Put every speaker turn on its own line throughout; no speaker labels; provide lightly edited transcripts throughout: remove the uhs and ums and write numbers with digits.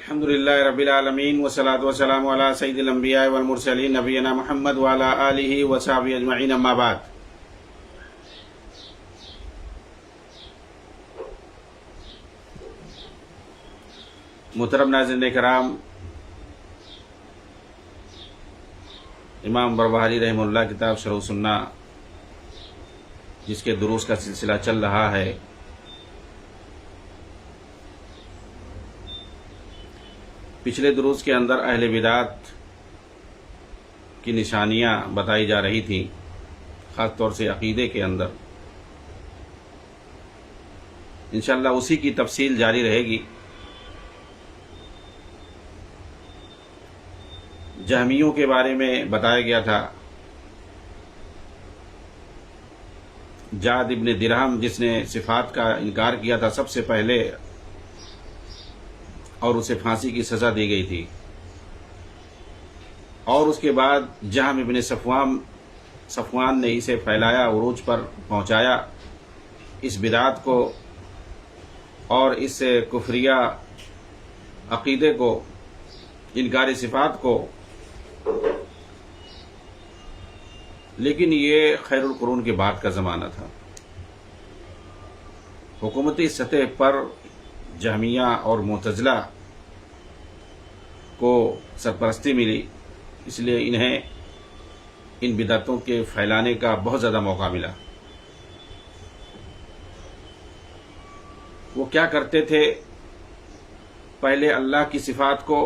الحمدللہ رب العالمین والصلاة والسلام علی سید الانبیاء والمرسلین نبینا محمد وعلی آلہ وصحبہ اجمعین اما بعد۔ محترم ناظرین کرام، امام بربہاری رحمہ اللہ کتاب شرح السنہ جس کے دروس کا سلسلہ چل رہا ہے، پچھلے دروس کے اندر اہل بدعت کی نشانیاں بتائی جا رہی تھیں، خاص طور سے عقیدے کے اندر۔ انشاءاللہ اسی کی تفصیل جاری رہے گی۔ جہمیوں کے بارے میں بتایا گیا تھا، جعد ابن درہم جس نے صفات کا انکار کیا تھا سب سے پہلے، اور اسے پھانسی کی سزا دی گئی تھی، اور اس کے بعد جہم ابن صفوان نے اسے پھیلایا، عروج پر پہنچایا اس بدعت کو اور اس کفریہ عقیدے کو، انکار صفات کو۔ لیکن یہ خیر القرون کے بعد کا زمانہ تھا۔ حکومتی سطح پر جہمیہ اور معتزلہ کو سرپرستی ملی، اس لیے انہیں ان بدعتوں کے پھیلانے کا بہت زیادہ موقع ملا۔ وہ کیا کرتے تھے؟ پہلے اللہ کی صفات کو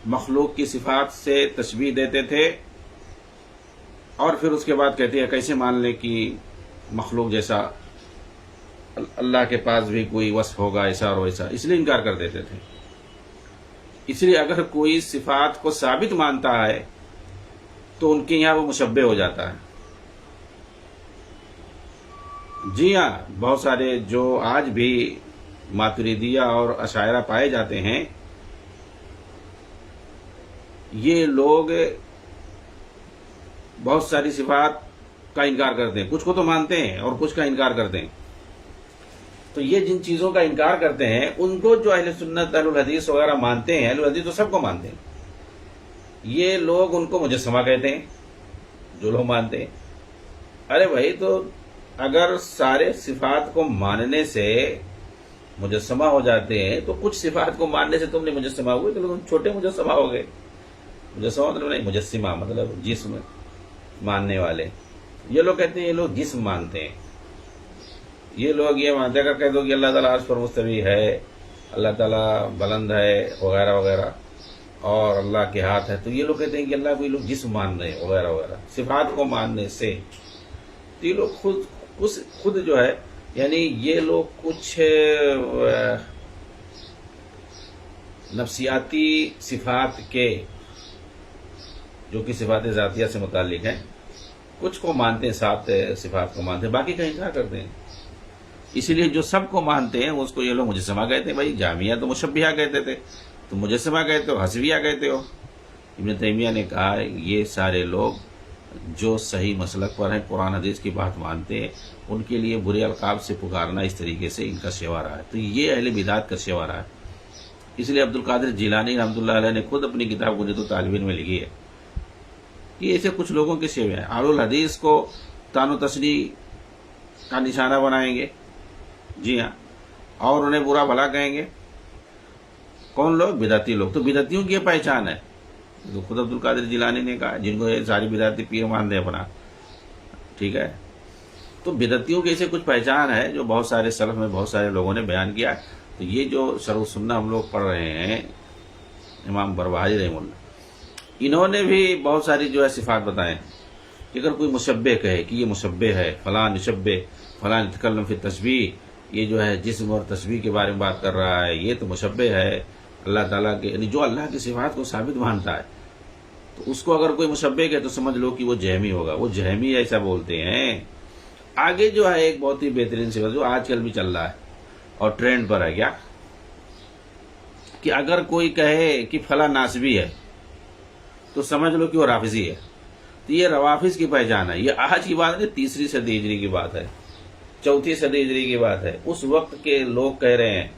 مخلوق کی صفات سے تشبیہ دیتے تھے، اور پھر اس کے بعد کہتے ہیں کیسے مان لیں کہ مخلوق جیسا اللہ کے پاس بھی کوئی وصف ہوگا ایسا اور ویسا، اس لیے انکار کر دیتے تھے۔ اس لیے اگر کوئی صفات کو ثابت مانتا ہے تو ان کے یہاں وہ مشبہ ہو جاتا ہے۔ جی ہاں، بہت سارے جو آج بھی ماتریدیہ اور اشاعرہ پائے جاتے ہیں، یہ لوگ بہت ساری صفات کا انکار کرتے ہیں، کچھ کو تو مانتے ہیں اور کچھ کا انکار کرتے ہیں۔ تو یہ جن چیزوں کا انکار کرتے ہیں ان کو جو اہل سنت اہل الحدیث وغیرہ مانتے ہیں، اہل الحدیث تو سب کو مانتے ہیں، یہ لوگ ان کو مجسمہ کہتے ہیں جو لوگ مانتے ہیں۔ ارے بھائی، تو اگر سارے صفات کو ماننے سے مجسمہ ہو جاتے ہیں تو کچھ صفات کو ماننے سے تم نے مجسمہ ہوئے تو تم چھوٹے مجسمہ ہو گئے۔ مجسمہ مطلب نہیں، مجسمہ مطلب جسم ماننے والے۔ یہ لوگ کہتے ہیں یہ لوگ جسم مانتے ہیں، یہ لوگ یہ مانتے ہیں، اگر کہہ دو کہ اللہ تعالیٰ عرش پر مستوی ہے، اللہ تعالیٰ بلند ہے وغیرہ وغیرہ، اور اللہ کے ہاتھ ہے، تو یہ لوگ کہتے ہیں کہ اللہ کو یہ لوگ جسم مان رہے ہیں وغیرہ وغیرہ۔ صفات کو ماننے سے تو یہ لوگ خود جو ہے، یعنی یہ لوگ کچھ نفسیاتی صفات کے جو کہ صفات ذاتیہ سے متعلق ہیں، کچھ کو مانتے ہیں، 7 صفات کو مانتے ہیں، باقی کا انکار کرتے ہیں۔ اسی لیے جو سب کو مانتے ہیں اس کو یہ لوگ مجسمہ کہتے ہیں۔ بھائی جہمیہ تو مشبہہ کہتے تھے، تو مجسمہ کہتے ہو، حسبیہ کہتے ہو۔ ابن تیمیہ نے کہا یہ سارے لوگ جو صحیح مسلک پر ہیں، قرآن حدیث کی بات مانتے ہیں، ان کے لیے برے القاب سے پکارنا اس طریقے سے ان کا شیوارہ ہے۔ تو یہ اہل بدعت کا شیوارہ ہے۔ اس لیے عبد القادر جیلانی رحمۃ اللہ علیہ نے خود اپنی کتاب حجت الطالبین میں لکھی ہے کہ ایسے کچھ لوگوں کے شیوے ہیں، اہل الحدیث کو طعن و تشنیع کا نشانہ بنائیں گے، جی ہاں، اور انہیں برا بھلا کہیں گے۔ کون لوگ؟ بدعتی لوگ۔ تو بدعتیوں کی یہ پہچان ہے، تو خود عبد القادر جیلانی نے کہا، جن کو یہ ساری بدعتی پیر مانتے ہیں اپنا، ٹھیک ہے۔ تو بدعتیوں کی ایسے کچھ پہچان ہے جو بہت سارے سلف میں بہت سارے لوگوں نے بیان کیا ہے۔ تو یہ جو شرح السنہ ہم لوگ پڑھ رہے ہیں، امام بربہاری رحمہ اللہ، انہوں نے بھی بہت ساری جو ہے صفات بتائیں کہ اگر کوئی مشبہ کہے کہ یہ مشبہ ہے، فلاں یشبہ فلاں یتکلم فی التشبیہ، یہ جو ہے جسم اور تشبیہ کے بارے میں بات کر رہا ہے، یہ تو مشبہ ہے اللہ تعالیٰ کے، یعنی جو اللہ کی صفات کو ثابت مانتا ہے، تو اس کو اگر کوئی مشبہ کہے تو سمجھ لو کہ وہ جہمی ہوگا، وہ جہمی ایسا بولتے ہیں۔ آگے جو ہے ایک بہت ہی بہترین صفت جو آج کل بھی چل رہا ہے اور ٹرینڈ پر ہے، کیا کہ اگر کوئی کہے کہ فلاں ناسبی ہے تو سمجھ لو کہ وہ رافضی ہے۔ تو یہ روافض کی پہچان ہے۔ یہ آج کی بات نہیں، 3 صدی ہجری کی بات ہے، 4 صدی ہجری کی بات ہے۔ اس وقت کے لوگ کہہ رہے ہیں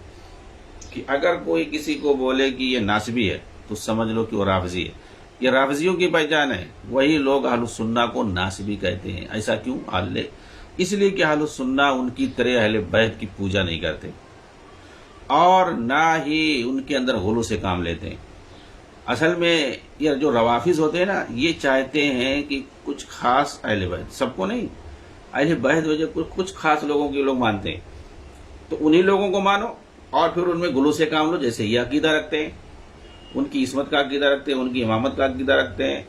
کہ اگر کوئی کسی کو بولے کہ یہ ناسبی ہے تو سمجھ لو کہ وہ رافضی ہے. یہ رافضیوں کی پہچان ہے. وہی لوگ اہل السنہ کو ناسبی کہتے ہیں. ایسا کیوں؟ اس لیے کہ اہل السنہ ان کی طرح اہل بیت کی پوجا نہیں کرتے اور نہ ہی ان کے اندر غلو سے کام لیتے ہیں. اصل میں یہ جو روافض ہوتے ہیں نا، یہ چاہتے ہیں کہ کچھ خاص اہل بیت، سب کو نہیں، اہل بیت وجہ کچھ خاص لوگوں کے لوگ مانتے ہیں تو انہی لوگوں کو مانو اور پھر ان میں غلو سے کام لو. جیسے یہ عقیدہ رکھتے ہیں، ان کی عصمت کا عقیدہ رکھتے ہیں، ان کی امامت کا عقیدہ رکھتے ہیں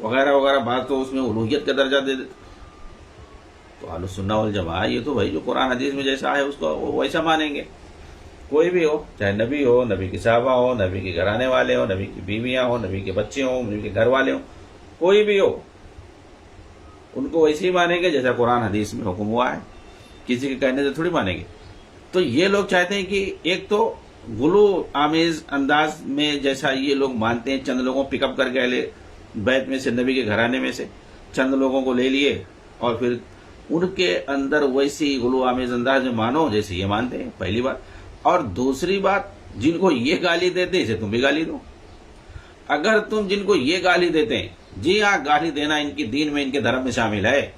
وغیرہ وغیرہ، بعض تو اس میں الوہیت کا درجہ دے دیتے. تو اہل السنہ والجماعہ یہ تو بھائی جو قرآن حدیث میں جیسا ہے اس کو ویسا مانیں گے. کوئی بھی ہو، چاہے نبی ہو، نبی کی صحابہ ہو، نبی کے گھرانے والے ہو، نبی کی بیویاں ہو، نبی کے بچے ہوں، نبی کے گھر والے ہوں، کوئی بھی ہو، ان کو ویسے ہی مانیں گے جیسا قرآن حدیث میں حکم ہوا ہے. کسی کے کہنے سے تھوڑی مانیں گے. تو یہ لوگ چاہتے ہیں کہ ایک تو غلو آمیز انداز میں جیسا یہ لوگ مانتے ہیں، چند لوگوں پک اپ کر کے اہل بیت میں سے، نبی کے گھرانے میں سے چند لوگوں کو لے لیے اور پھر ان کے اندر ویسی غلو آمیز انداز میں مانو جیسے یہ مانتے ہیں، پہلی بات. اور دوسری بات، جن کو یہ گالی دیتے ہیں اسے تم بھی گالی دو. اگر تم جن کو یہ گالی دیتے ہیں، جی ہاں گالی دینا ان کی دین میں، ان کے دھرم میں شامل ہے،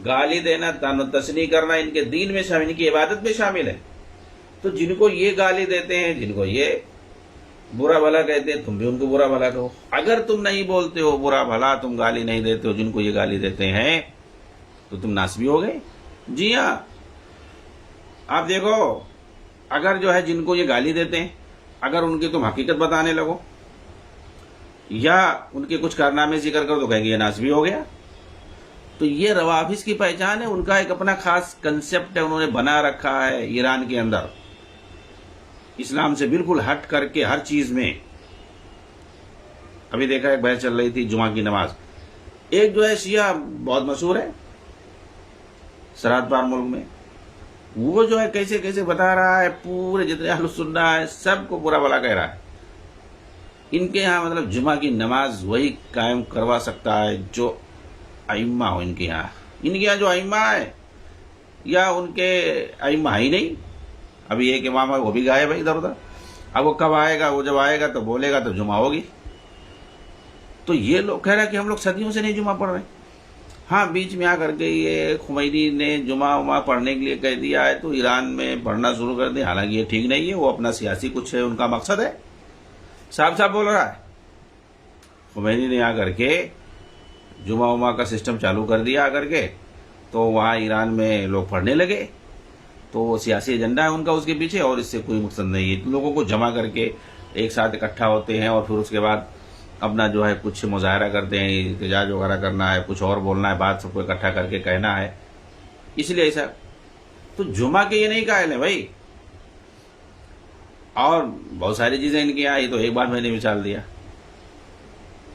گالی دینا، تان و تشنیع کرنا ان کے دین میں شامل، ان کی عبادت میں شامل ہے. تو جن کو یہ گالی دیتے ہیں، جن کو یہ برا بھلا کہتے ہیں، تم بھی ان کو برا بھلا کہو. اگر تم نہیں بولتے ہو برا بھلا، تم گالی نہیں دیتے ہو جن کو یہ گالی دیتے ہیں، تو تم ناسبی ہو گئے. جی ہاں، آپ دیکھو، اگر جو ہے جن کو یہ گالی دیتے ہیں، اگر ان کی تم حقیقت بتانے لگو یا ان کے کچھ کارنامے ذکر کرو تو کہیں گے یہ ناسبی ہو گیا. تو یہ روافض کی پہچان ہے. ان کا ایک اپنا خاص کنسپٹ ہے، انہوں نے بنا رکھا ہے ایران کے اندر، اسلام سے بالکل ہٹ کر کے ہر چیز میں. ابھی دیکھا ایک بحث چل رہی تھی جمعہ کی نماز. ایک جو ہے شیعہ بہت مشہور ہے سرحد پار ملک میں، وہ جو ہے کیسے کیسے بتا رہا ہے پورے جتنے اہل السنہ ہے سب کو برا بھلا کہہ رہا ہے. ان کے ہاں مطلب جمعہ کی نماز وہی قائم کروا سکتا ہے جو ائمہ ہو. ان کے یہاں جو ائمہ ہے یا ان کے ائمہ ہی نہیں. ابھی ایک امام ہے وہ بھی غائب ہے ادھر ادھر. اب وہ کب آئے گا؟ وہ جب آئے گا تو بولے گا تو جمعہ ہوگی. تو یہ لوگ کہہ رہا ہے کہ ہم لوگ صدیوں سے نہیں جمعہ پڑھ رہے. ہاں بیچ میں آ کر کے یہ خمینی نے جمعہ پڑھنے کے لیے کہہ دیا ہے تو ایران میں پڑھنا شروع کر دیں. حالانکہ یہ ٹھیک نہیں ہے، وہ اپنا سیاسی کچھ ہے، ان کا مقصد ہے، صاحب صاحب بول رہا ہے. خمینی نے آ کر کے جمعہ کا سسٹم چالو کر دیا آ کر کے، تو وہاں ایران میں لوگ پڑھنے لگے. تو وہ سیاسی ایجنڈا ہے ان کا اس کے پیچھے، اور اس سے کوئی مقصد نہیں ہے. لوگوں کو جمع کر کے ایک ساتھ اکٹھا ہوتے ہیں اور پھر اس کے بعد اپنا جو ہے کچھ مظاہرہ کرتے ہیں، احتجاج وغیرہ کرنا ہے، کچھ اور بولنا ہے، بات سب کو اکٹھا کر کے کہنا ہے، اس لیے ایسا. تو جمعہ کے یہ نہیں قائل ہے بھائی. اور بہت ساری چیزیں ان کی آئی تو ایک بار میں نے مثال دیا.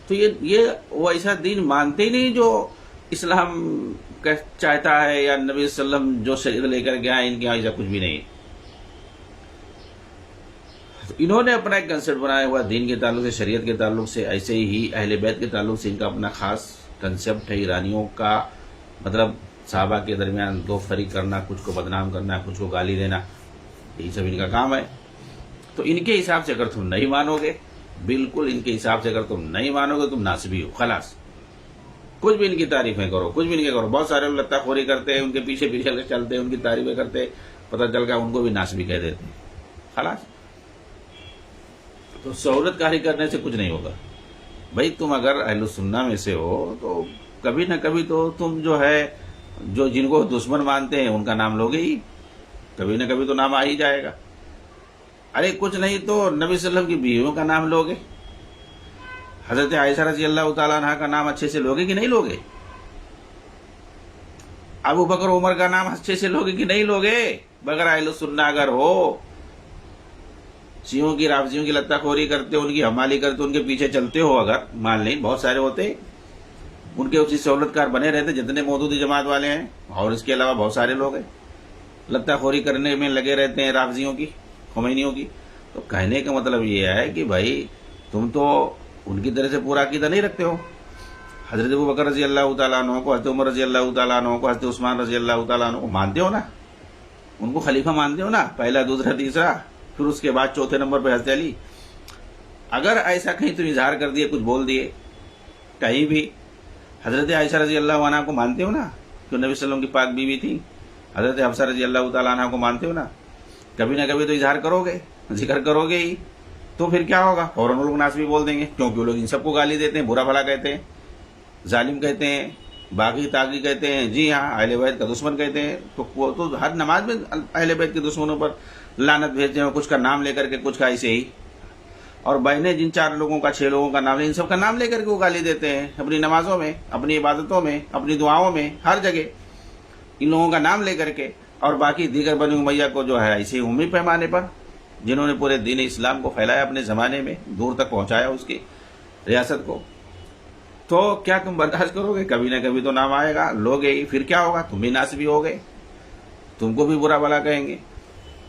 تو یہ وہ ایسا دین مانتے ہی نہیں جو اسلام چاہتا ہے یا نبی صلی اللہ علیہ وسلم جو شریعت لے کر گیا ہے. ان کے یہاں ایسا کچھ بھی نہیں. انہوں نے اپنا ایک کنسپٹ بنایا ہوا دین کے تعلق سے، شریعت کے تعلق سے، ایسے ہی اہل بیت کے تعلق سے ان کا اپنا خاص کنسپٹ ہے. ایرانیوں کا مطلب صحابہ کے درمیان دو فریق کرنا، کچھ کو بدنام کرنا، کچھ کو گالی دینا، یہی سب ان کا کام ہے. تو ان کے حساب سے اگر تم نہیں مانو گے، بالکل ان کے حساب سے اگر تم نہیں مانو گے، تم ناسبی ہو خلاص. کچھ بھی ان کی تعریفیں کرو، کچھ بھی ان کے کرو. بہت سارے لوگ لتہ خوری کرتے ہیں، ان کے پیچھے پیچھے چلتے ہیں، ان کی تعریفیں کرتے، پتہ چل گیا ان کو بھی ناسبی کہہ دیتے ہیں خلاص. تو سہولت کاری کرنے سے کچھ نہیں ہوگا بھائی. تم اگر اہل السنہ میں سے ہو تو کبھی نہ کبھی تو تم جو ہے جو جن کو دشمن مانتے ہیں ان کا نام لوگے ہی، کبھی نہ کبھی تو نام آ ہی جائے گا. ارے کچھ نہیں تو نبی صلی اللہ علیہ وسلم کی بیویوں کا نام لوگے، حضرت عائشہ رضی اللہ تعالیٰ عنہ کا نام اچھے سے لوگے کہ نہیں لوگے؟ ابو بکر عمر کا نام اچھے سے لوگے کہ نہیں لوگے؟ بغیر اہل السنہ اگر ہو، شیعوں کی رافضیوں کی لتہ خوری کرتے ہو، ان کی حمالی کرتے ہو، ان کے پیچھے چلتے ہو، اگر مان لیں بہت سارے ہوتے ان کے اسی سہولت کار بنے رہتے جتنے مودودی جماعت والے ہیں، اور اس کے علاوہ بہت سارے لوگ ہیں لتہ خوری کرنے میں لگے رہتے ہیں رافضیوں کی، خمینیوں کی. تو کہنے کا مطلب یہ ہے کہ بھائی تم تو ان کی طرح سے پورا عقیدہ نہیں رکھتے ہو. حضرت ابو بکر رضی اللہ تعالیٰ عنہ کو، حضرت عمر رضی اللہ تعالیٰ عنہ کو، حضرت عثمان رضی اللہ تعالیٰ عنہ کو مانتے ہو نا، ان کو خلیفہ مانتے ہو نا، پہلا دوسرا تیسرا. پھر اس کے بعد چوتھے نمبر پہ حضرت علی. اگر ایسا کہیں تو اظہار کر دیے، کچھ بول دیے کہیں بھی، حضرت عائشہ رضی اللہ عنہ کو مانتے ہو نا، جو نبی صلی اللہ علیہ وسلم کی پاک بیوی تھی، حضرت حفصہ رضی اللہ تعالیٰ عنہ کو مانتے ہو نا، کبھی نہ کبھی تو اظہار کرو گے، ذکر کرو گے ہی. تو پھر کیا ہوگا؟ فوراً لوگ ناصبی بول دیں گے، کیونکہ وہ لوگ ان سب کو گالی دیتے ہیں، برا بھلا کہتے ہیں، ظالم کہتے ہیں، باغی تاغی کہتے ہیں، جی ہاں اہل بیت کا دشمن کہتے ہیں. تو وہ تو ہر نماز میں اہل بیت کے دشمنوں پر لعنت بھیجتے ہیں، کچھ کا نام لے کر کے، کچھ کا ایسے ہی. اور بہنیں جن 4 لوگوں کا 6 لوگوں کا نام لے، ان سب کا نام لے کر کے وہ گالی دیتے ہیں اپنی نمازوں میں، اپنی عبادتوں میں، اپنی دعاؤں میں، ہر جگہ ان لوگوں کا نام لے کر کے. اور باقی دیگر بنی امیہ کو جو ہے ایسے عمومی پیمانے پر، جنہوں نے پورے دین اسلام کو پھیلایا اپنے زمانے میں، دور تک پہنچایا اس کی ریاست کو. تو کیا تم برداشت کرو گے؟ کبھی نہ کبھی تو نام آئے گا، لوگ ہی. پھر کیا ہوگا؟ تم بھی ناصبی ہو گئے، تم کو بھی برا بھلا کہیں گے.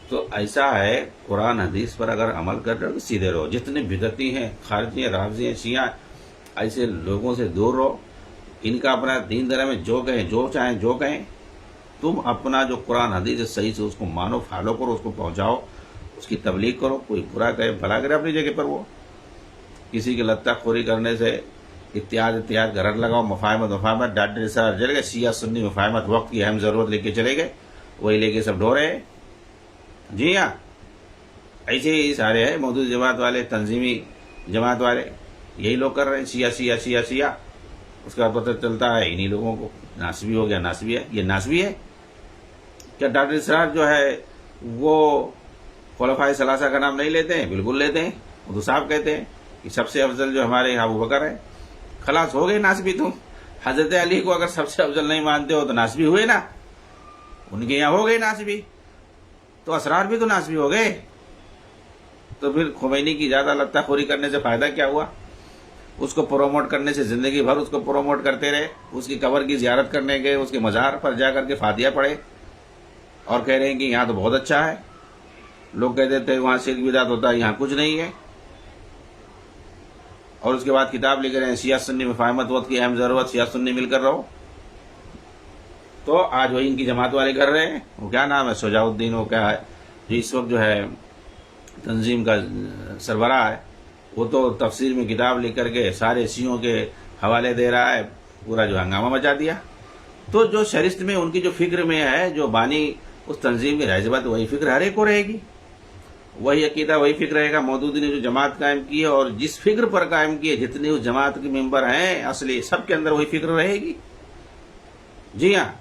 تو ایسا ہے، قرآن حدیث پر اگر عمل کر رہے ہو سیدھے رہو. جتنے بدعتی ہیں، خارجی ہیں، رافضی ہیں، شیعہ، ایسے لوگوں سے دور رہو. ان کا اپنا دین دھرم میں جو کہیں، جو چاہیں جو کہیں، تم اپنا جو قرآن حدیث ہے صحیح سے اس کو مانو، فالو کرو، اس کو پہنچاؤ، اس کی تبلیغ کرو. کوئی برا کہے بھلا کرے اپنی جگہ پر، وہ کسی کی لتہ خوری کرنے سے اتحاد کا رٹ لگاؤ. مفاہمت ڈاکٹر سر جل گئے، شیعہ سنی مفاہمت وقت کی اہم ضرورت لے کے چلے گئے، وہی لے کے سب ڈھو رہے ہیں. جی ہاں، ایسے ہی سارے ہیں موجود جماعت والے، تنظیمی جماعت والے، یہی لوگ کر رہے ہیں، شیعہ شیعہ شیعہ شیعہ. اس کا پتہ چلتا ہے انہی لوگوں کو ناصبی ہو گیا. ناصبی ہے، یہ ناصبی ہے کیا؟ ڈاکٹر اسرار جو ہے وہ خلفائے ثلاثہ کا نام نہیں لیتے ہیں؟ بالکل لیتے ہیں. اردو صاحب کہتے ہیں کہ سب سے افضل جو ہمارے یہاں ابو بکر ہے. خلاص ہو گئے ناصبی تم. حضرت علی کو اگر سب سے افضل نہیں مانتے ہو تو ناصبی ہوئے نا، ان کے یہاں ہو گئے ناصبی. تو اسرار بھی تو ناصبی ہو گئے. تو پھر خمینی کی زیادہ لتہ خوری کرنے سے فائدہ کیا ہوا؟ اس کو پروموٹ کرنے سے زندگی بھر اس کو پروموٹ کرتے رہے. اس کی قبر کی زیارت کرنے گئے، اس کے مزار پر جا کر کے فاتحہ پڑھے اور کہہ رہے ہیں کہ یہاں تو بہت اچھا ہے. لوگ کہتے تھے وہاں شرک بدعت ہوتا ہے، یہاں کچھ نہیں ہے. اور اس کے بعد کتاب لکھ رہے ہیں شیعہ سنی مفاہمت وقت کی اہم ضرورت، شیعہ سنی مل کر رہو. تو آج وہی ان کی جماعت والے کر رہے ہیں. وہ کیا نام ہے، شجاع الدین، وہ کیا ہے جو اس وقت جو ہے تنظیم کا سربراہ ہے، وہ تو تفسیر میں کتاب لکھ کر کے سارے شیعوں کے حوالے دے رہا ہے، پورا جو ہنگامہ مچا دیا. تو جو شریعت میں ان کی جو فکر میں ہے، جو بانی اس تنظیم کی ظاہر بات وہی فکر ہر ایک کو رہے گی، وہی عقیدہ وہی فکر رہے گا. مودودی نے جو جماعت قائم کی ہے اور جس فکر پر قائم کی ہے، جتنے اس جماعت کے ممبر ہیں اصلی، سب کے اندر وہی فکر رہے گی. جی ہاں.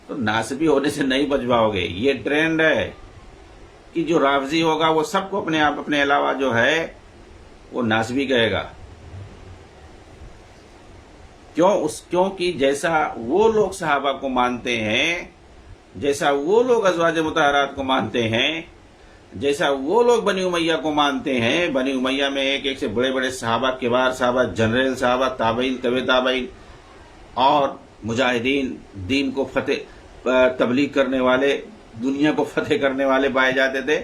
تو ناصبی ہونے سے نہیں بچ پاؤ گے. یہ ٹرینڈ ہے کہ جو رافضی ہوگا وہ سب کو اپنے آپ اپنے علاوہ جو ہے وہ ناصبی کہے گا. کیونکہ جیسا وہ لوگ صحابہ کو مانتے ہیں، جیسا وہ لوگ ازواج مطہرات کو مانتے ہیں، جیسا وہ لوگ بنی امیہ کو مانتے ہیں. بنی امیہ میں ایک ایک سے بڑے بڑے صحابہ، کبار صحابہ، جنرل صحابہ، تابعین، طبع تابعین اور مجاہدین، دین کو فتح تبلیغ کرنے والے، دنیا کو فتح کرنے والے پائے جاتے تھے.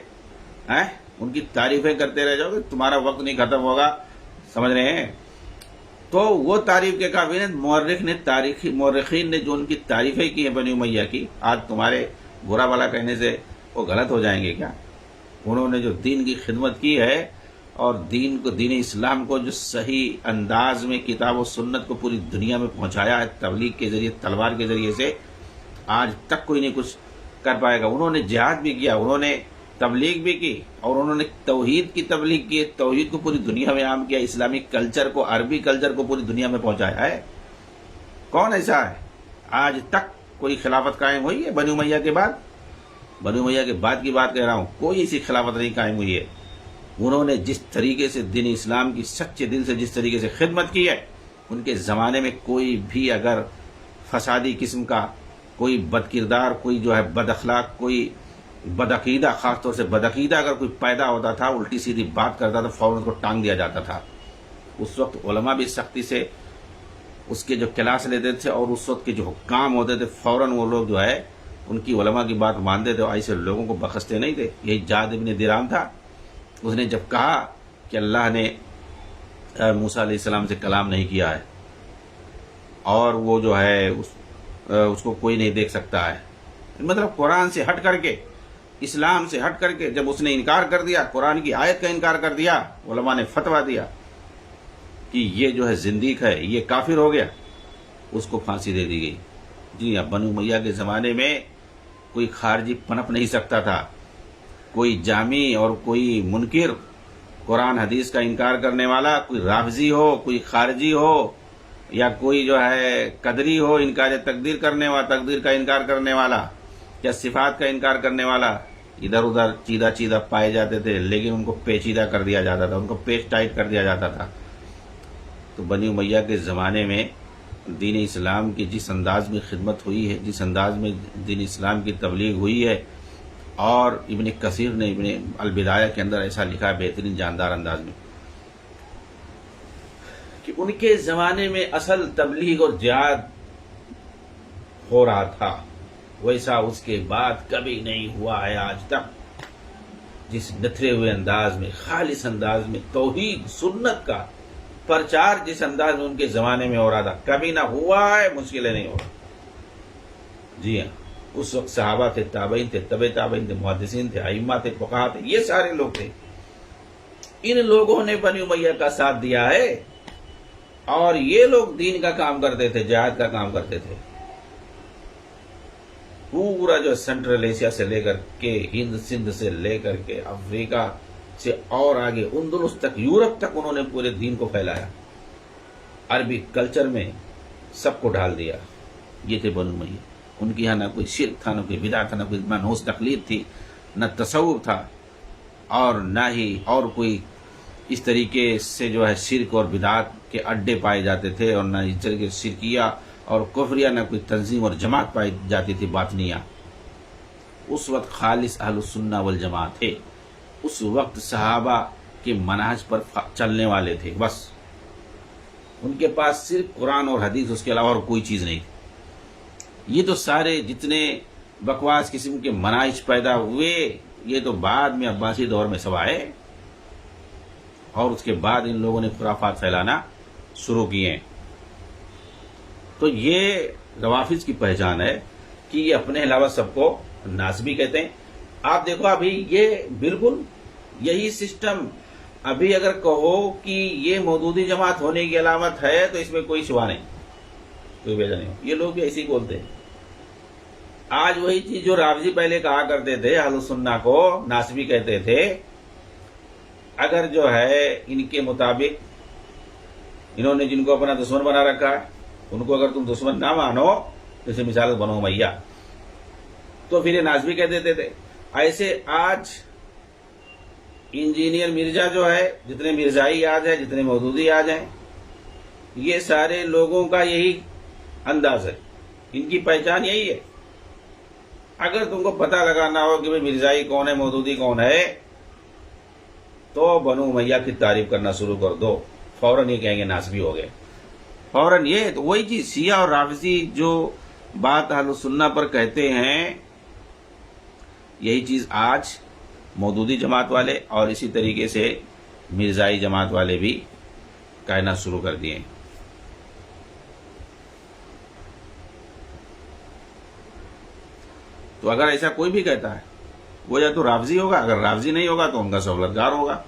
ان کی تعریفیں کرتے رہ جاؤ گے، تمہارا وقت نہیں ختم ہوگا. سمجھ رہے ہیں؟ تو وہ تعریف کے قابل مورخین نے جو ان کی تعریفیں کی ہیں بنی امیہ کی، آج تمہارے برا بھلا کہنے سے وہ غلط ہو جائیں گے کیا؟ انہوں نے جو دین کی خدمت کی ہے اور دین اسلام کو جو صحیح انداز میں کتاب و سنت کو پوری دنیا میں پہنچایا ہے تبلیغ کے ذریعے، تلوار کے ذریعے سے، آج تک کوئی نہیں کچھ کر پائے گا. انہوں نے جہاد بھی کیا، انہوں نے تبلیغ بھی کی، اور انہوں نے توحید کی تبلیغ کی، توحید کو پوری دنیا میں عام کیا، اسلامک کلچر کو، عربی کلچر کو پوری دنیا میں پہنچایا ہے. کون ایسا ہے؟ آج تک کوئی خلافت قائم ہوئی ہے بنی امیہ کے بعد؟ بنی امیہ کے بعد کی بات کہہ رہا ہوں، کوئی ایسی خلافت نہیں قائم ہوئی ہے. انہوں نے جس طریقے سے دین اسلام کی سچے دل سے جس طریقے سے خدمت کی ہے، ان کے زمانے میں کوئی بھی اگر فسادی قسم کا کوئی بد کردار، کوئی جو ہے بد اخلاق، کوئی بدعقیدہ، خاص طور سے بدعقیدہ اگر کوئی پیدا ہوتا تھا، الٹی سیدھی بات کرتا تھا، فوراً اس کو ٹانگ دیا جاتا تھا. اس وقت علماء بھی سختی سے اس کے جو کلاس لیتے تھے، اور اس وقت کے جو حکام ہوتے تھے فوراً وہ لوگ جو ہے ان کی علماء کی بات مانتے تھے، ایسے لوگوں کو بخشتے نہیں تھے. یہی جاد ابن درام تھا، اس نے جب کہا کہ اللہ نے موسیٰ علیہ السلام سے کلام نہیں کیا ہے اور وہ جو ہے اس کو کوئی نہیں دیکھ سکتا ہے، مطلب قرآن سے ہٹ کر کے اسلام سے ہٹ کر کے جب اس نے انکار کر دیا، قرآن کی آیت کا انکار کر دیا، علماء نے فتویٰ دیا کہ یہ جو ہے زندیق ہے، یہ کافر ہو گیا، اس کو پھانسی دے دی گئی۔ جی ہاں، بنو امیہ کے زمانے میں کوئی خارجی پنپ نہیں سکتا تھا، کوئی جامی اور کوئی منکر، قرآن حدیث کا انکار کرنے والا، کوئی رافضی ہو، کوئی خارجی ہو، یا کوئی جو ہے قدری ہو، انکار تقدیر کرنے والا، تقدیر کا انکار کرنے والا یا صفات کا انکار کرنے والا، ادھر ادھر چیدہ پائے جاتے تھے، لیکن ان کو پیچیدہ کر دیا جاتا تھا، ان کو پیچ ٹائٹ کر دیا جاتا تھا۔ تو بنی امیہ کے زمانے میں دین اسلام کی جس انداز میں خدمت ہوئی ہے، جس انداز میں دین اسلام کی تبلیغ ہوئی ہے، اور ابن کثیر نے ابن البدایہ کے اندر ایسا لکھا ہے بہترین جاندار انداز میں کہ ان کے زمانے میں اصل تبلیغ اور جہاد ہو رہا تھا، ویسا اس کے بعد کبھی نہیں ہوا ہے آج تک۔ جس نتھرے ہوئے انداز میں، خالص انداز میں توحید سنت کا پرچار جس انداز میں ان کے زمانے میں ہو رہا تھا، کبھی نہ ہوا ہے، مشکل نہیں ہو رہا۔ جی ہاں، اس وقت صحابہ تھے، تابعین تھے، تبع تابعین تھے، محدثین تھے، ائمہ تھے، فقہا تھے، یہ سارے لوگ تھے۔ ان لوگوں نے بنی امیہ کا ساتھ دیا ہے، اور یہ لوگ دین کا کام کرتے تھے، جہاد کا کام کرتے تھے۔ پورا جو سینٹرل ایشیا سے لے کر کے، ہند سندھ سے لے کر کے، افریقہ سے اور آگے اندلس تک، یورپ تک انہوں نے پورے دین کو پھیلایا، عربی کلچر میں سب کو ڈال دیا۔ یہ تھے بنو امیہ۔ ان کے یہاں نہ کوئی شرک تھا، نہ کوئی بدعت تھا، نہ کوئی منحوس تقلید تھی، نہ تصوف تھا، اور نہ ہی اور کوئی اس طریقے سے جو ہے شرک اور بدعت کے اڈے پائے جاتے تھے، اور نہ اس طریقے شرکیہ اور کفریہ، نہ کوئی تنظیم اور جماعت پائی جاتی تھی باطنیہ۔ اس وقت خالص اہل السنہ والجماعت تھے، اس وقت صحابہ کے منہج پر چلنے والے تھے، بس ان کے پاس صرف قرآن اور حدیث، اس کے علاوہ اور کوئی چیز نہیں تھی۔ یہ تو سارے جتنے بکواس قسم کے مناہج پیدا ہوئے، یہ تو بعد میں عباسی دور میں سب آئے، اور اس کے بعد ان لوگوں نے خرافات پھیلانا شروع کیے۔ تو یہ روافض کی پہچان ہے کہ یہ اپنے علاوہ سب کو ناسبی کہتے ہیں۔ آپ دیکھو ابھی یہ بالکل یہی سسٹم، ابھی اگر کہو کہ یہ مودودی جماعت ہونے کی علامت ہے تو اس میں کوئی شبہ نہیں، کوئی وجہ نہیں، یہ لوگ بھی ایسے ہی بولتے ہیں۔ آج وہی چیز جو رافضی پہلے کہا کرتے تھے، اہل السنہ کو ناسبی کہتے تھے، اگر جو ہے ان کے مطابق انہوں نے جن کو اپنا دشمن بنا رکھا ہے، ان کو اگر تم دشمن نہ مانو، جیسے مثال بنو امیہ، تو پھر یہ ناسبی کہہ دیتے تھے۔ ایسے آج انجینئر مرزا جو ہے، جتنے مرزائی آج ہیں، جتنے مودودی آج ہیں، یہ سارے لوگوں کا یہی انداز ہے، ان کی پہچان یہی ہے۔ اگر تم کو پتہ لگانا ہو کہ بھئی مرزائی کون ہے، مودودی کون ہے، تو بنو امیہ کی تعریف کرنا شروع کر دو، فوراً یہ کہیں گے ناسبی ہو گئے، فوراً۔ یہ تو وہی چیز شیعہ اور رافضی جو بات اہل السنہ پر کہتے ہیں، یہی چیز آج مودودی جماعت والے اور اسی طریقے سے مرزائی جماعت والے بھی کہنا شروع کر دیے۔ تو اگر ایسا کوئی بھی کہتا ہے، وہ یا تو رافضی ہوگا، اگر رافضی نہیں ہوگا تو ان کا سہولتگار ہوگا،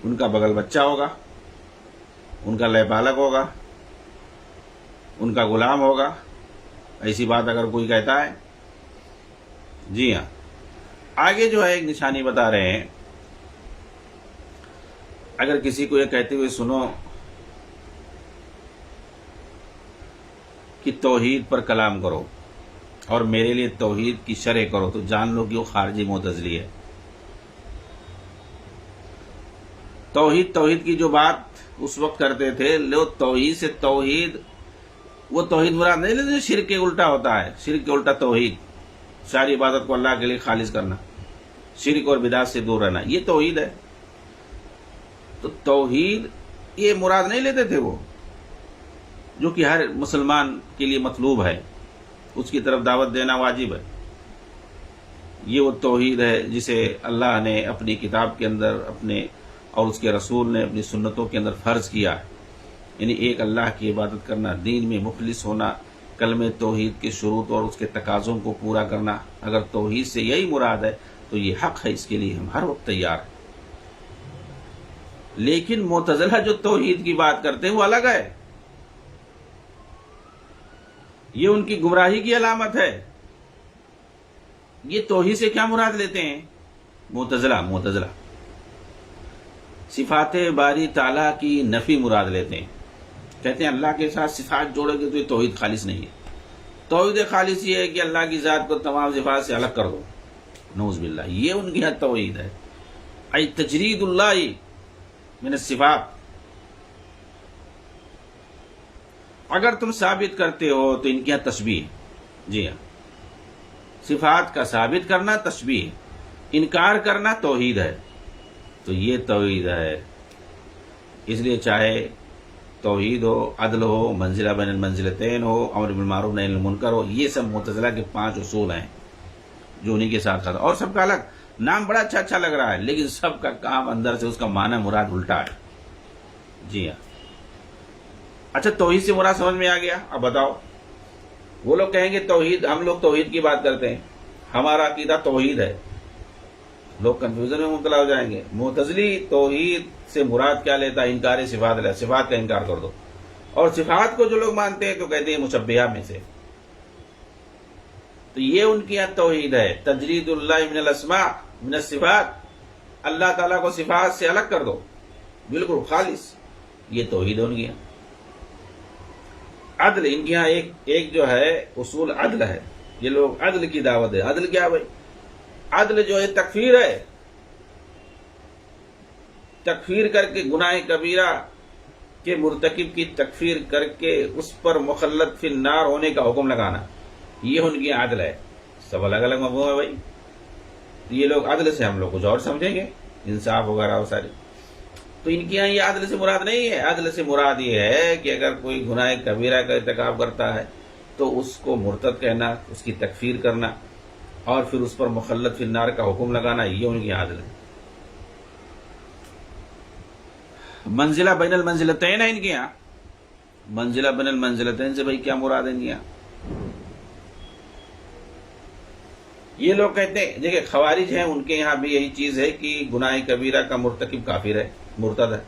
ان کا بغل بچہ ہوگا، ان کا لے پالک ہوگا، ان کا غلام ہوگا۔ ایسی بات اگر کوئی کہتا ہے، جی ہاں۔ آگے جو ہے ایک نشانی بتا رہے ہیں، اگر کسی کو یہ کہتے ہوئے سنو کہ توحید پر کلام کرو اور میرے لیے توحید کی شرح کرو، تو جان لو کہ وہ خارجی معتزلی ہے۔ توحید کی جو بات اس وقت کرتے تھے لوگ، توحید سے توحید، وہ توحید مراد نہیں لیتے، شرک کے الٹا ہوتا ہے، شرک کے الٹا توحید، ساری عبادت کو اللہ کے لیے خالص کرنا، شرک اور بدعت سے دور رہنا، یہ توحید ہے۔ تو توحید یہ مراد نہیں لیتے تھے وہ، جو کہ ہر مسلمان کے لیے مطلوب ہے، اس کی طرف دعوت دینا واجب ہے۔ یہ وہ توحید ہے جسے اللہ نے اپنی کتاب کے اندر اپنے اور اس کے رسول نے اپنی سنتوں کے اندر فرض کیا ہے، یعنی ایک اللہ کی عبادت کرنا، دین میں مخلص ہونا، کلمہ توحید کے شروط اور اس کے تقاضوں کو پورا کرنا۔ اگر توحید سے یہی مراد ہے تو یہ حق ہے، اس کے لیے ہم ہر وقت تیار ہیں۔ لیکن معتزلہ جو توحید کی بات کرتے ہیں وہ الگ ہے، یہ ان کی گمراہی کی علامت ہے۔ یہ توحید سے کیا مراد لیتے ہیں؟ معتزلہ صفات باری تعالیٰ کی نفی مراد لیتے ہیں، کہتے ہیں اللہ کے ساتھ صفات جوڑے گے تو یہ توحید خالص نہیں ہے۔ توحید خالص یہ ہے کہ اللہ کی ذات کو تمام صفات سے الگ کر دو، نعوذ باللہ، یہ ان کی حد توحید ہے۔ ای تجرید اللہ من الصفات، اگر تم ثابت کرتے ہو تو ان کی یہاں تشبیہ ہے۔ جی ہاں، صفات کا ثابت کرنا تشبیہ ہے، انکار کرنا توحید ہے، تو یہ توحید ہے۔ اس لیے چاہے توحید ہو، عدل ہو، منزلہ بین المنزلتین ہو، امر بالمعروف نہی عن المنکر ہو، یہ سب معتزلہ کے 5 اصول ہیں جو انہی کے ساتھ اور سب کا الگ نام بڑا اچھا لگ رہا ہے، لیکن سب کا کام اندر سے اس کا معنی مراد الٹا ہے۔ جی ہاں، اچھا توحید سے مراد سمجھ میں آ گیا؟ اب بتاؤ، وہ لوگ کہیں گے توحید، ہم لوگ توحید کی بات کرتے ہیں، ہمارا عقیدہ توحید ہے، لوگ کنفیوژن میں مبتلا ہو جائیں گے۔ معتزلی توحید سے مراد کیا لیتا ہے؟ انکار صفات ہے، صفات کا انکار کر دو، اور صفات کو جو لوگ مانتے ہیں تو کہتے ہیں مشبہہ میں سے، تو یہ ان کی یہاں توحید ہے۔ تجرید اللہ من الاسماء من الصفات، اللہ تعالیٰ کو صفات سے الگ کر دو، بالکل خالص، یہ توحید ہے ان کی یہاں۔ عدل، ان کے یہاں ایک جو ہے اصول عدل ہے، یہ لوگ عدل کی دعوت ہے۔ عدل کیا بھائی؟ عدل جو ہے تکفیر ہے، تکفیر کر کے گناہ کبیرہ کے مرتکب کی تکفیر کر کے اس پر مخلد فی النار ہونے کا حکم لگانا، یہ ان کی عدل ہے۔ سب الگ الگ مفہوم ہے بھائی، یہ لوگ عدل سے ہم لوگ کچھ اور سمجھیں گے، انصاف وغیرہ وہ ساری، تو ان کی یہاں یہ عدل سے مراد نہیں ہے۔ عدل سے مراد یہ ہے کہ اگر کوئی گناہ کبیرہ کا ارتکاب کرتا ہے تو اس کو مرتد کہنا، اس کی تکفیر کرنا، اور پھر اس پر مخلد فی النار کا حکم لگانا، یہ ان کی عدل ہے۔ منزلہ بین المنزلتین ہے ان کے یہاں، منزلہ بین المنزلتین سے بھائی کیا مراد ہے ان کے یہاں؟ یہ لوگ کہتے ہیں، دیکھیں خوارج ہیں، ان کے یہاں بھی یہی چیز ہے کہ گناہ کبیرہ کا مرتکب کافر ہے، مرتد ہے،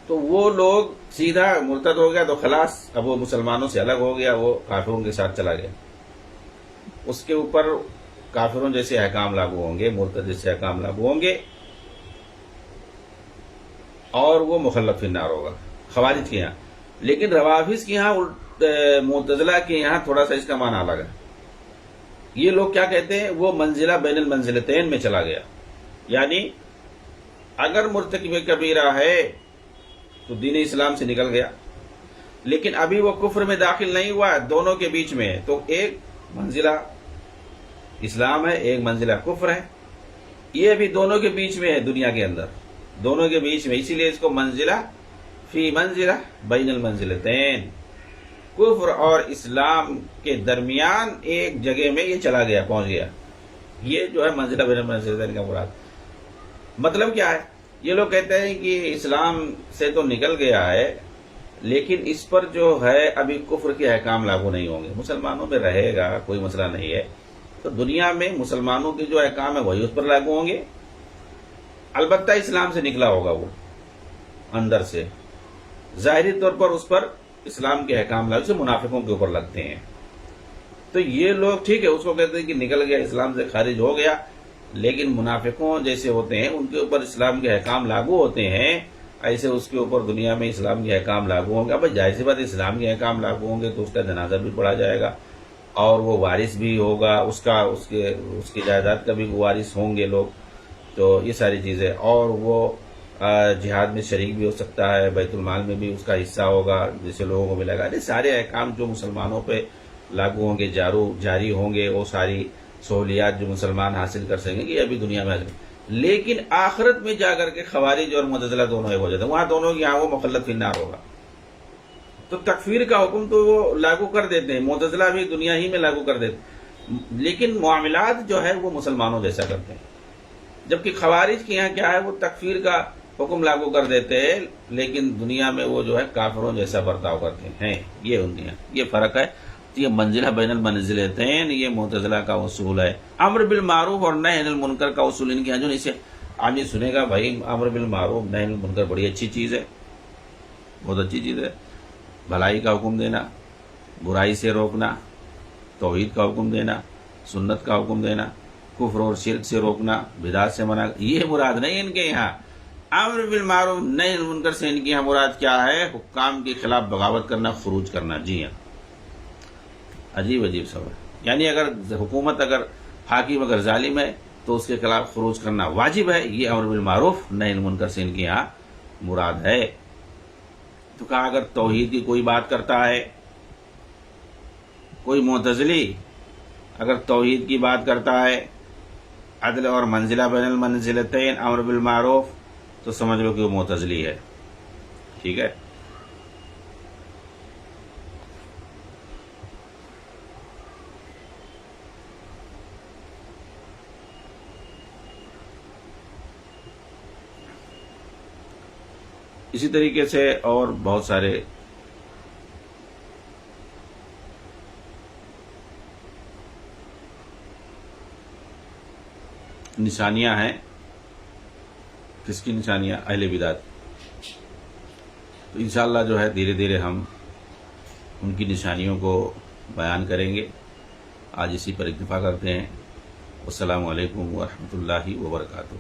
تو وہ لوگ سیدھا مرتد ہو گیا تو خلاص، اب وہ مسلمانوں سے الگ ہو گیا، وہ کافروں کے ساتھ چلا گیا، اس کے اوپر کافروں جیسے احکام لاگو ہوں گے، مرتد جیسے احکام لاگو ہوں گے، اور وہ مخلد فی النار ہوگا، خوارج کے یہاں۔ لیکن روافض کے یہاں، معتزلہ کے یہاں تھوڑا سا اس کا معنی الگ ہے۔ یہ لوگ کیا کہتے ہیں؟ وہ منزلہ بین المنزلتین میں چلا گیا، یعنی اگر مرتکب کبیرہ ہے تو دین اسلام سے نکل گیا، لیکن ابھی وہ کفر میں داخل نہیں ہوا، دونوں کے بیچ میں ہے، تو ایک منزلہ اسلام ہے، ایک منزلہ کفر ہے، یہ ابھی دونوں کے بیچ میں ہے، دنیا کے اندر دونوں کے بیچ میں، اسی لیے اس کو منزلہ فی منزلہ بین المنزلتین، کفر اور اسلام کے درمیان ایک جگہ میں یہ چلا گیا، پہنچ گیا، یہ جو ہے منزلہ بین المنزلتین کا مراد۔ مطلب کیا ہے؟ یہ لوگ کہتے ہیں کہ اسلام سے تو نکل گیا ہے، لیکن اس پر جو ہے ابھی کفر کے احکام لاگو نہیں ہوں گے، مسلمانوں میں رہے گا، کوئی مسئلہ نہیں ہے، تو دنیا میں مسلمانوں کے جو احکام ہے وہی اس پر لاگو ہوں گے، البتہ اسلام سے نکلا ہوگا وہ اندر سے، ظاہری طور پر اس پر اسلام کے احکام لاگو سے منافقوں کے اوپر لگتے ہیں۔ تو یہ لوگ ٹھیک ہے، اس کو کہتے ہیں کہ نکل گیا، اسلام سے خارج ہو گیا، لیکن منافقوں جیسے ہوتے ہیں ان کے اوپر اسلام کے احکام لاگو ہوتے ہیں، ایسے اس کے اوپر دنیا میں اسلام کے احکام لاگو ہوں گے۔ اب ظاہر سی بات، اسلام کے احکام لاگو ہوں گے تو اس کا جنازہ بھی پڑھا جائے گا، اور وہ وارث بھی ہوگا، اس کی جائیداد کا بھی وارث ہوں گے لوگ، تو یہ ساری چیزیں، اور وہ جہاد میں شریک بھی ہو سکتا ہے، بیت المال میں بھی اس کا حصہ ہوگا جیسے لوگوں کو ملے گا۔ یہ سارے احکام جو مسلمانوں پہ لاگو ہوں گے، جاری ہوں گے، وہ ساری سہولیات جو مسلمان حاصل کر سکیں گے، یہ ابھی دنیا میں حاصل۔ لیکن آخرت میں جا کر کے خوارج اور معتزلہ دونوں ایک ہو جاتے ہیں، وہاں دونوں یہاں وہ مخلد فی النار ہوگا، تو تکفیر کا حکم تو وہ لاگو کر دیتے ہیں، معتزلہ بھی دنیا ہی میں لاگو کر دیتے ہیں، لیکن معاملات جو ہے وہ مسلمانوں جیسا کرتے ہیں، جبکہ خوارج کے یہاں کیا ہے، وہ تکفیر کا حکم لاگو کر دیتے ہیں، لیکن دنیا میں وہ جو ہے کافروں جیسا برتاؤ کرتے ہیں، یہ ان کے یہاں یہ فرق ہے۔ تو یہ منزلہ بین المنزلتین یہ معتزلہ کا اصول ہے. امر بالمعروف اور نہی عن المنکر کا اصول ان کے یہاں جو اسے آج یہ سنے گا بھائی امر بالمعروف نہی عن المنکر بڑی اچھی چیز ہے، بہت اچھی چیز ہے. بھلائی کا حکم دینا، برائی سے روکنا، توحید کا حکم دینا، سنت کا حکم دینا، کفر اور شرک سے روکنا، بدعت سے منع، یہ مراد نہیں ان کے یہاں. امر بالمعروف نہی عن المنکر سے ان کے یہاں مراد کیا ہے؟ حکام کے خلاف بغاوت کرنا، خروج کرنا. جی ہاں، عجیب عجیب سب ہے. یعنی اگر حکومت اگر حاکم اگر ظالم ہے تو اس کے خلاف خروج کرنا واجب ہے. یہ امر بالمعروف نہی عن المنکر سے ان کے یہاں مراد ہے. تو کہا اگر توحید کی کوئی بات کرتا ہے، کوئی معتزلی اگر توحید کی بات کرتا ہے، عدل اور منزلہ بین المنزلتین امر بالمعروف، تو سمجھ لو کہ وہ معتزلی ہے. ٹھیک ہے. اسی طریقے سے اور بہت سارے نشانیاں ہیں. کس کی نشانیاں؟ اہل بدعت. تو انشاءاللہ جو ہے دھیرے دھیرے ہم ان کی نشانیوں کو بیان کریں گے. آج اسی پر اکتفا کرتے ہیں. السلام علیکم ورحمۃ اللہ وبرکاتہ.